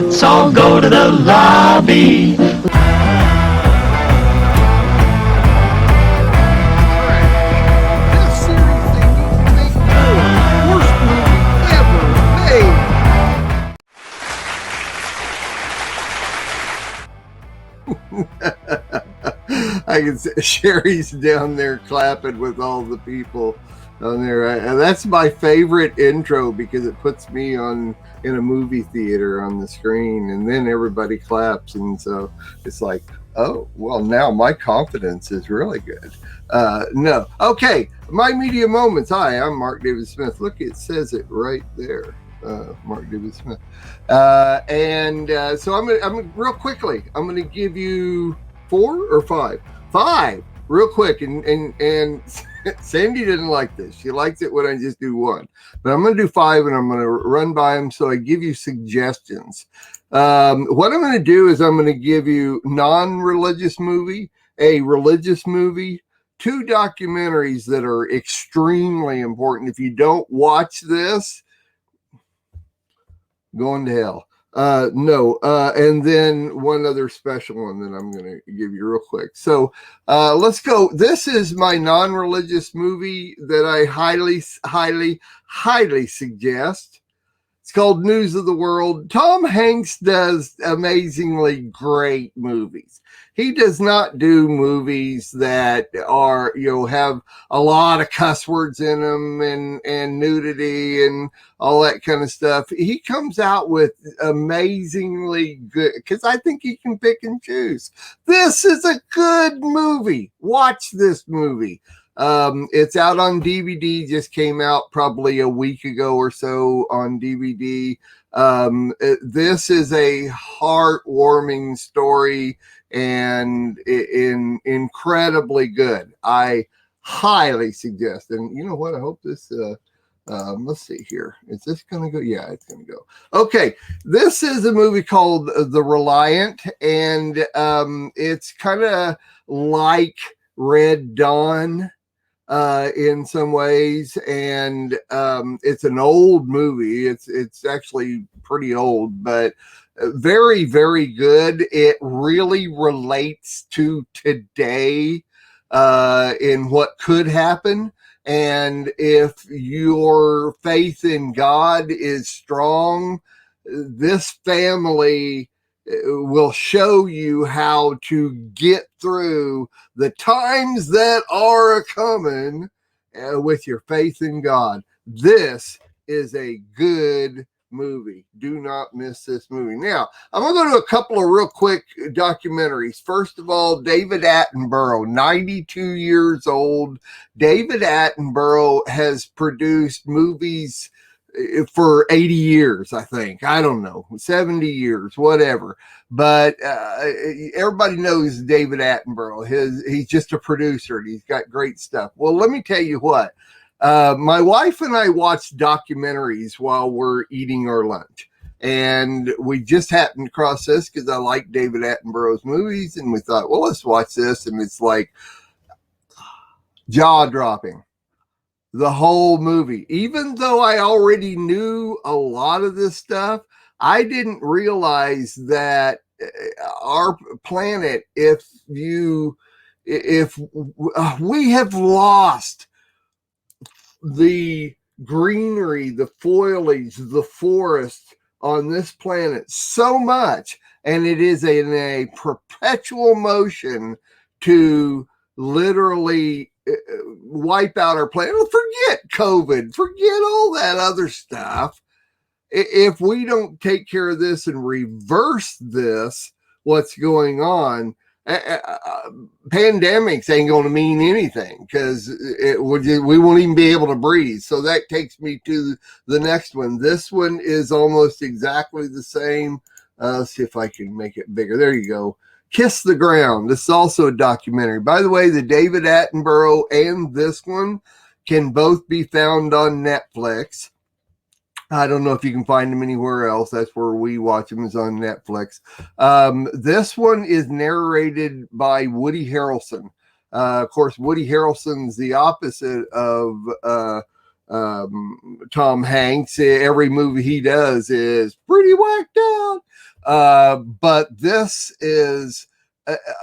let's all go to the lobby. I can see Sherry's down there clapping with all the people down there. And that's my favorite intro because it puts me in a movie theater on the screen, and then everybody claps, and so it's like, oh, well, now my confidence is really good. No. Okay, my media moments. Hi, I'm Mark David Smith. Look, it says it right there. Mark David Smith. So I'm gonna real quickly, I'm gonna give you 4 or 5 real quick, and Sandy didn't like this. She likes it when I just do 1, but I'm gonna do 5, and I'm gonna run by them so I give you suggestions. What I'm gonna do is I'm gonna give you non-religious movie, a religious movie, 2 documentaries that are extremely important. If you don't watch this, going to hell. And then one other special one that I'm going to give you real quick. So let's go. This is my non-religious movie that I highly, highly, highly suggest. It's called News of the World. Tom Hanks does amazingly great movies. He does not do movies that are, have a lot of cuss words in them and nudity and all that kind of stuff. He comes out with amazingly good, because I think he can pick and choose. This is a good movie. Watch this movie. It's out on DVD, just came out probably a week ago or so on DVD. This is a heartwarming story and incredibly good. I highly suggest. And you know what? I hope this, let's see here. Is this going to go? Yeah, it's going to go. Okay. This is a movie called The Reliant, and it's kind of like Red Dawn in some ways, and it's an old movie. It's actually pretty old, but very, very good. It really relates to today in what could happen. And if your faith in God is strong, this family will show you how to get through the times that are coming with your faith in God. This is a good movie. Do not miss this movie. Now, I'm going to go to a couple of real quick documentaries. First of all, David Attenborough, 92 years old. David Attenborough has produced movies for 80 years, I think. I don't know, 70 years, whatever. But everybody knows David Attenborough. He's just a producer, and he's got great stuff. Well, let me tell you what. My wife and I watch documentaries while we're eating our lunch. And we just happened across this because I like David Attenborough's movies. And we thought, well, let's watch this. And it's like jaw-dropping. The whole movie. Even though I already knew a lot of this stuff, I didn't realize that our planet, if we have lost the greenery, the foliage, the forest on this planet so much, and it is in a perpetual motion to literally wipe out our planet. Forget COVID, forget all that other stuff. If we don't take care of this and reverse this, what's going on, pandemics ain't going to mean anything, because we won't even be able to breathe. So that takes me to the next one. This one is almost exactly the same. Let's see if I can make it bigger. There you go. Kiss the Ground. This is also a documentary. By the way, the David Attenborough and this one can both be found on Netflix. I don't know if you can find them anywhere else. That's where we watch them, is on Netflix. This one is narrated by Woody Harrelson. Of course, Woody Harrelson's the opposite of Tom Hanks. Every movie he does is pretty whacked out. But this is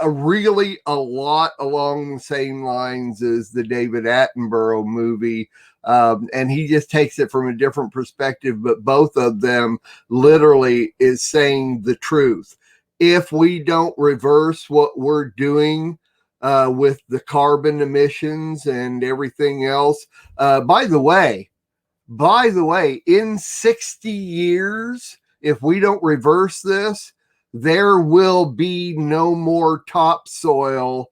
a really a lot along the same lines as the David Attenborough movie. And he just takes it from a different perspective, but both of them literally is saying the truth. If we don't reverse what we're doing with the carbon emissions and everything else, by the way, in 60 years, if we don't reverse this, there will be no more topsoil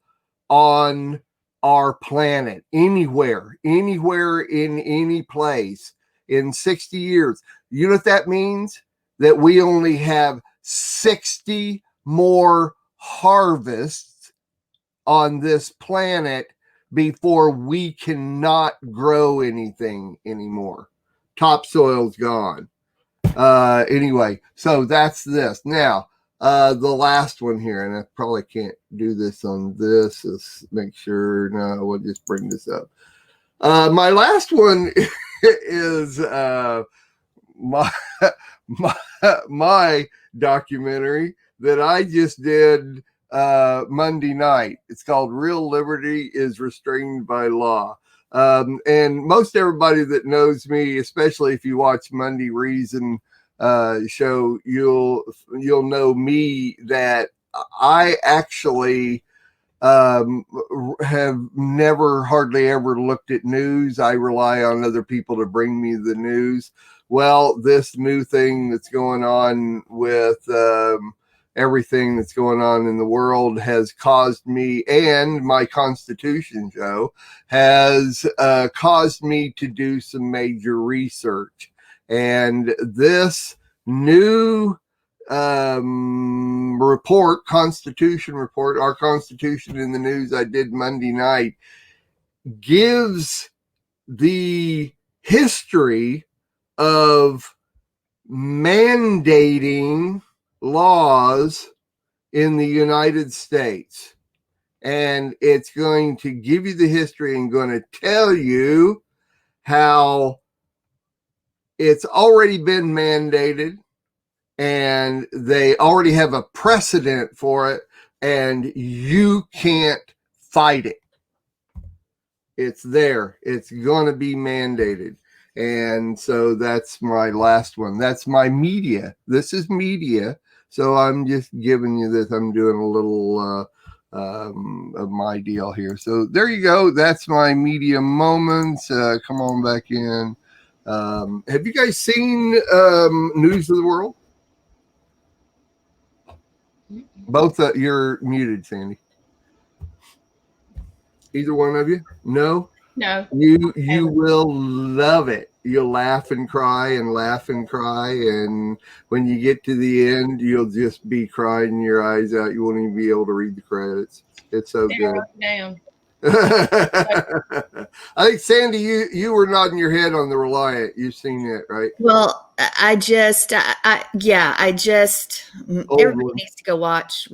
on our planet anywhere in any place in 60 years. You know what that means? That we only have 60 more harvests on this planet before we cannot grow anything anymore. Topsoil's gone. Anyway, so that's this. Now, the last one here, and I probably can't do this on this. Let's make sure. No, we'll just bring this up. My last one is my documentary that I just did Monday night. It's called Real Liberty is Restrained by Law. And most everybody that knows me, especially if you watch Monday Reason show, you'll know me that I actually have never hardly ever looked at news. I rely on other people to bring me the news. Well, this new thing that's going on with everything that's going on in the world has caused me, and my Constitution show has caused me to do some major research. And this new report, Constitution report, our Constitution in the News I did Monday night, gives the history of mandating laws in the United States. And it's going to give you the history and going to tell you how it's already been mandated and they already have a precedent for it, and you can't fight it. It's there. It's going to be mandated. And so that's my last one. That's my media. This is media. So I'm just giving you this. I'm doing a little of my deal here. So there you go. That's my media moments. Come on back in. Have you guys seen News of the World? Both you're muted, Sandy. Either one of you? No? No. You will love it. You'll laugh and cry and laugh and cry. And when you get to the end, you'll just be crying your eyes out. You won't even be able to read the credits. It's so good. Damn. I think, Sandy, you were nodding your head on The Reliant. You've seen it, right? Well, I just everybody needs to go watch.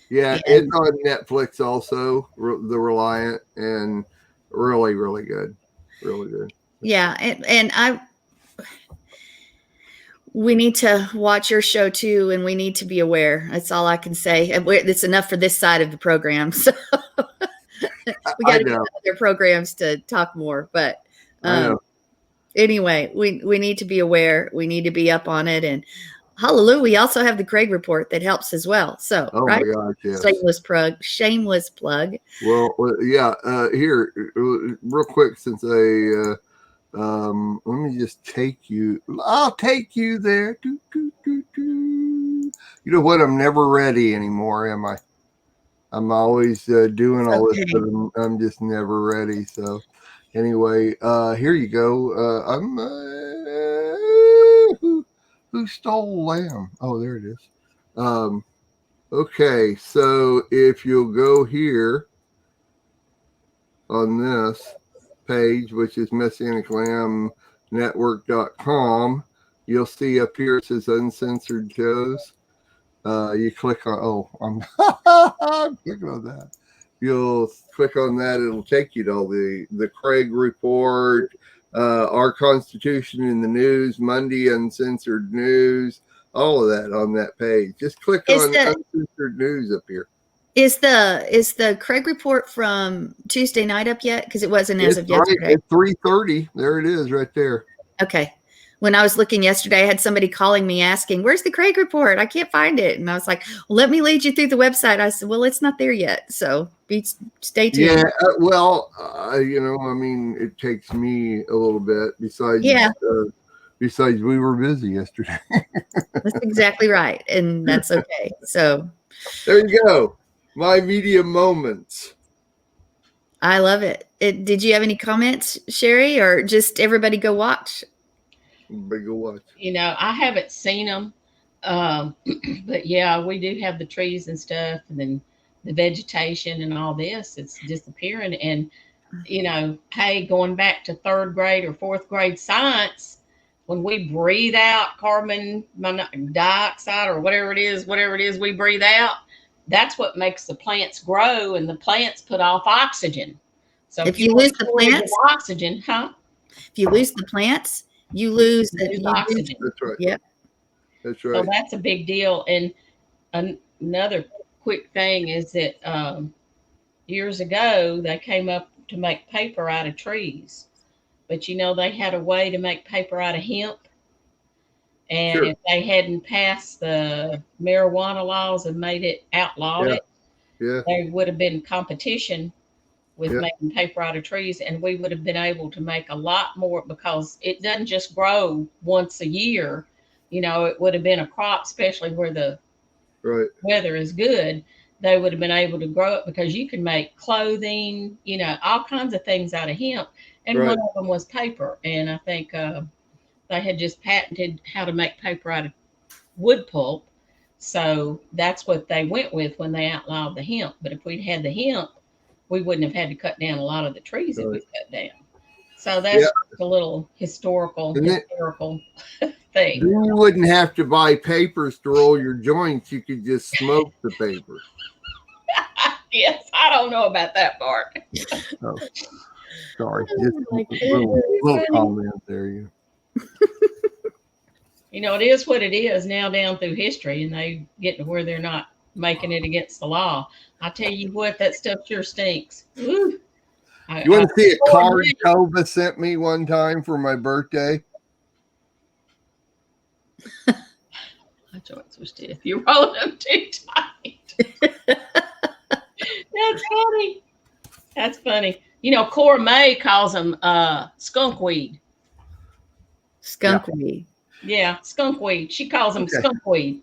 Yeah, And it's on Netflix also, The Reliant, and really, really good. Really good. yeah, and we need to watch your show too, and we need to be aware. That's all I can say. It's enough for this side of the program. So we got to do other programs to talk more. But anyway, we need to be aware. We need to be up on it. And hallelujah, we also have the Craig report that helps as well. So, right? My gosh, yes. Shameless plug. Well, yeah. Here, real quick, since let me just take you. I'll take you there. You know what? I'm never ready anymore, am I? I'm always doing all this, but I'm just never ready. So, anyway, here you go. Who stole lamb? Oh, there it is. Okay, so if you'll go here on this page, which is MessianicLambNetwork.com, you'll see up here it says Uncensored Shows. You click on, I'm clicking on that. you'll click on that. It'll take you to all the Craig Report, Our Constitution in the News, Monday Uncensored News, all of that on that page. Just click on Uncensored News up here. Is the Craig Report from Tuesday night up yet? Because it wasn't as of yesterday. At 3:30. There it is right there. Okay. When I was looking yesterday, I had somebody calling me asking, "Where's the Craig Report? I can't find it." And I was like, "Well, let me lead you through the website." I said, "Well, it's not there yet, so stay tuned." Yeah, I mean, it takes me a little bit. Besides, we were busy yesterday. That's exactly right, and that's okay. So there you go. My media moments. I love it. Did you have any comments, Sherry, or just everybody go watch? Go watch. I haven't seen them, but yeah, we do have the trees and stuff, and then the vegetation and all this. It's disappearing, and hey, going back to 3rd grade or 4th grade science, when we breathe out carbon dioxide or whatever it is we breathe out, that's what makes the plants grow, and the plants put off oxygen. So if you lose the plants, oxygen, if you lose the plants, you lose the oxygen. That's right. Yeah, that's right. So that's a big deal. And another quick thing is that years ago they came up to make paper out of trees, but they had a way to make paper out of hemp. And if they hadn't passed the marijuana laws and made it outlawed, there would have been competition with making paper out of trees, and we would have been able to make a lot more, because it doesn't just grow once a year. It would have been a crop, especially where the weather is good. They would have been able to grow it, because you can make clothing, all kinds of things out of hemp. And one of them was paper. And I think they had just patented how to make paper out of wood pulp. So that's what they went with when they outlawed the hemp. But if we'd had the hemp, we wouldn't have had to cut down a lot of the trees that we cut down. So that's a little historical thing. You wouldn't have to buy papers to roll your joints. You could just smoke the paper. Yes, I don't know about that part. Oh, sorry. Just a little comment there. It is what it is now down through history, and they get to where they're not making it against the law. I tell you what, that stuff sure stinks. Woo. You want to see a card Tova sent me one time for my birthday? My joints were stiff. You're rolling them too tight. That's funny. That's funny. Cora May calls them skunkweed. Skunkweed. Yeah, skunkweed. She calls them skunkweed.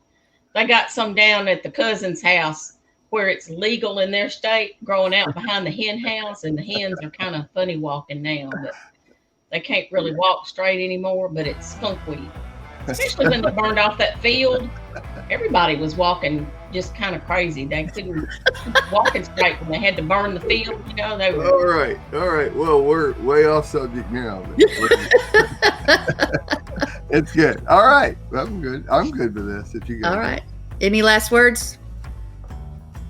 They got some down at the cousin's house where it's legal in their state, growing out behind the hen house, and the hens are kind of funny walking now, but they can't really walk straight anymore. But it's skunkweed, especially when they burned off that field. Everybody was walking just kind of crazy. They couldn't walking straight when they had to burn the field. They were all right. Well, we're way off subject now. It's good. All right, I'm good. I'm good with this. If you got all right. Any last words?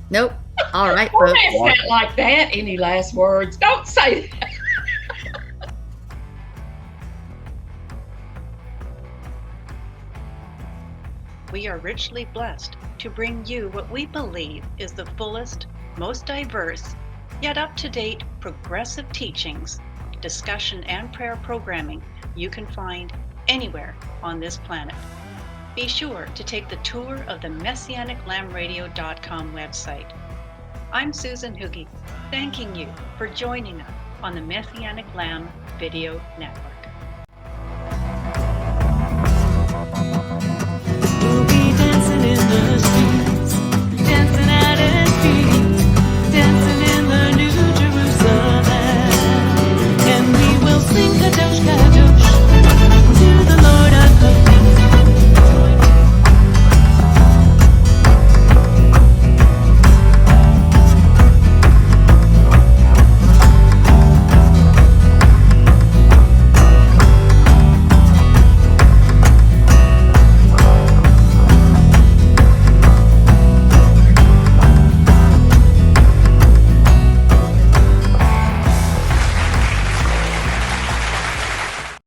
Nope. All right. Don't ask that like that. Any last words? Don't say that. We are richly blessed to bring you what we believe is the fullest, most diverse, yet up-to-date progressive teachings, discussion, and prayer programming you can find anywhere on this planet. Be sure to take the tour of the MessianicLambRadio.com website. I'm Susan Hoogie, thanking you for joining us on the Messianic Lamb Video Network.